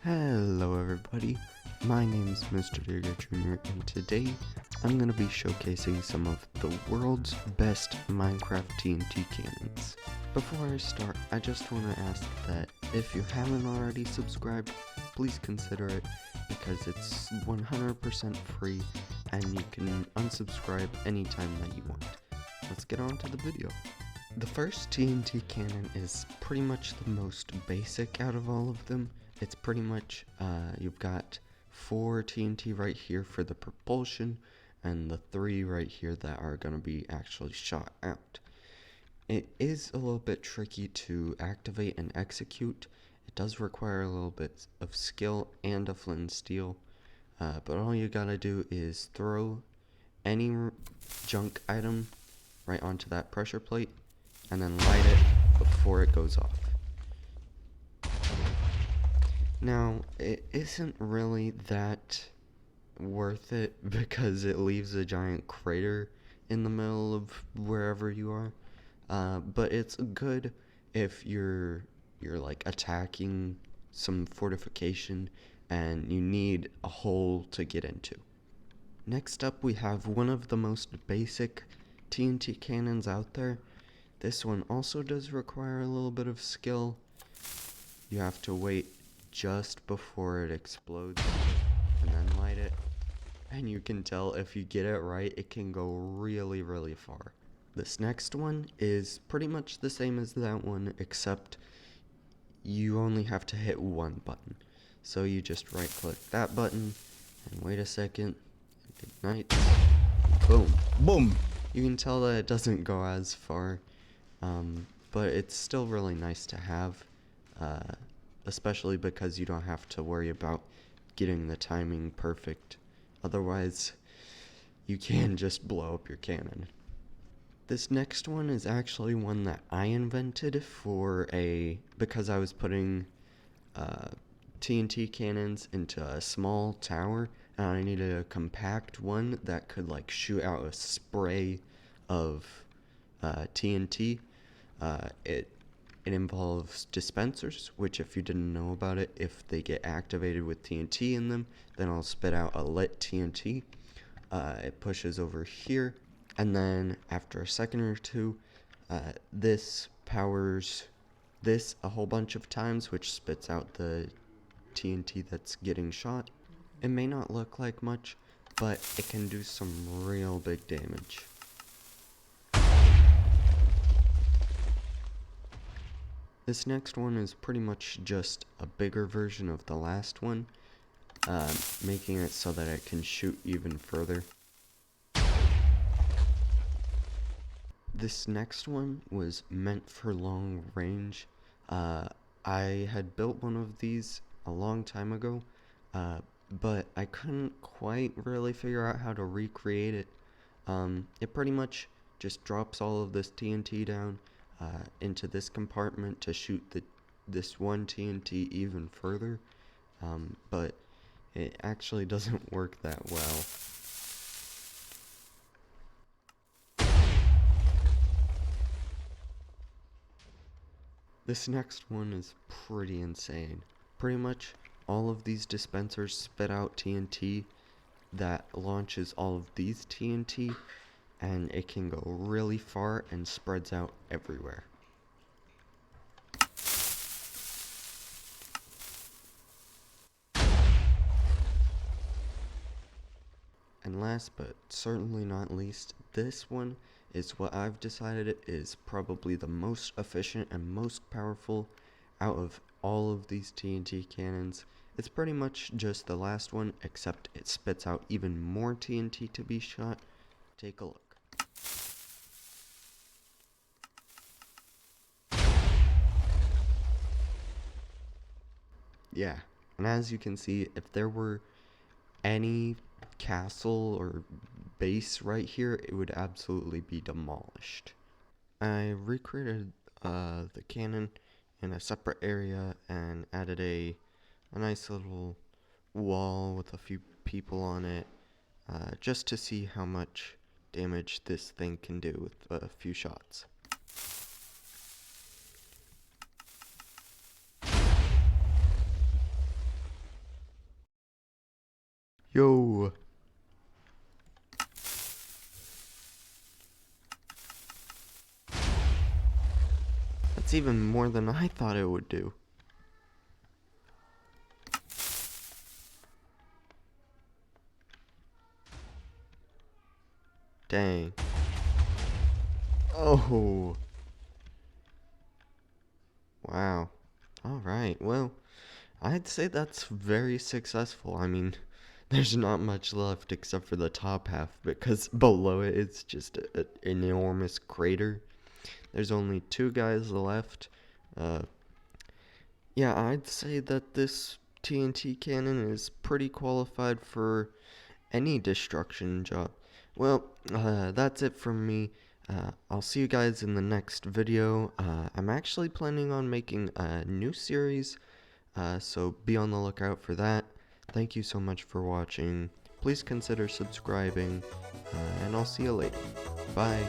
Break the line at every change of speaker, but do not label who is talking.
Hello everybody, my name is Mr. Digger Jr. and today I'm going to be showcasing some of the world's best Minecraft TNT cannons. Before I start, I just want to ask that if you haven't already subscribed, please consider it because it's 100% free and you can unsubscribe anytime that you want. Let's get on to the video. The first TNT cannon is pretty much the most basic out of all of them. It's pretty much, you've got 4 TNT right here for the propulsion, and the 3 right here that are going to be actually shot out. It is a little bit tricky to activate and execute. It does require a little bit of skill and a flint and steel, but all you gotta do is throw any junk item right onto that pressure plate, and then light it before it goes off. Now, it isn't really that worth it because it leaves a giant crater in the middle of wherever you are. But it's good if you're like attacking some fortification and you need a hole to get into. Next up, we have one of the most basic TNT cannons out there. This one also does require a little bit of skill. You have to wait just before it explodes and then light it, and you can tell if you get it right, it can go really far. This next one is pretty much the same as that one, except you only have to hit one button. So you just right click that button and wait a second, ignite, boom.
Boom!
You can tell that it doesn't go as far, but it's still really nice to have, especially because you don't have to worry about getting the timing perfect. Otherwise, you can just blow up your cannon. This next one is actually one that I invented because I was putting TNT cannons into a small tower, and I needed a compact one that could like shoot out a spray of TNT. It involves dispensers, which if you didn't know about it, if they get activated with TNT in them, then I'll spit out a lit TNT. It pushes over here, and then after a second or two, this powers this a whole bunch of times, which spits out the TNT that's getting shot. It may not look like much, but it can do some real big damage. This next one is pretty much just a bigger version of the last one, making it so that it can shoot even further. This next one was meant for long range. I had built one of these a long time ago, but I couldn't quite really figure out how to recreate it. It pretty much just drops all of this TNT down into this compartment to shoot this one TNT even further, but it actually doesn't work that well. This next one is pretty insane. Pretty much all of these dispensers spit out TNT that launches all of these TNT, and it can go really far and spreads out everywhere. And last but certainly not least, this one is what I've decided is probably the most efficient and most powerful out of all of these TNT cannons. It's pretty much just the last one, except it spits out even more TNT to be shot. Take a look. Yeah, and as you can see, if there were any castle or base right here, it would absolutely be demolished. I recreated the cannon in a separate area and added a nice little wall with a few people on it, just to see how much damage this thing can do with a few shots. Yo. That's even more than I thought it would do. Dang. Oh. Wow. Alright, well, I'd say that's very successful. I mean, there's not much left except for the top half, because below it it's just an enormous crater. There's only 2 guys left. Yeah, I'd say that this TNT cannon is pretty qualified for any destruction job. Well, that's it from me. I'll see you guys in the next video. I'm actually planning on making a new series, so be on the lookout for that. Thank you so much for watching. Please consider subscribing, and I'll see you later. Bye.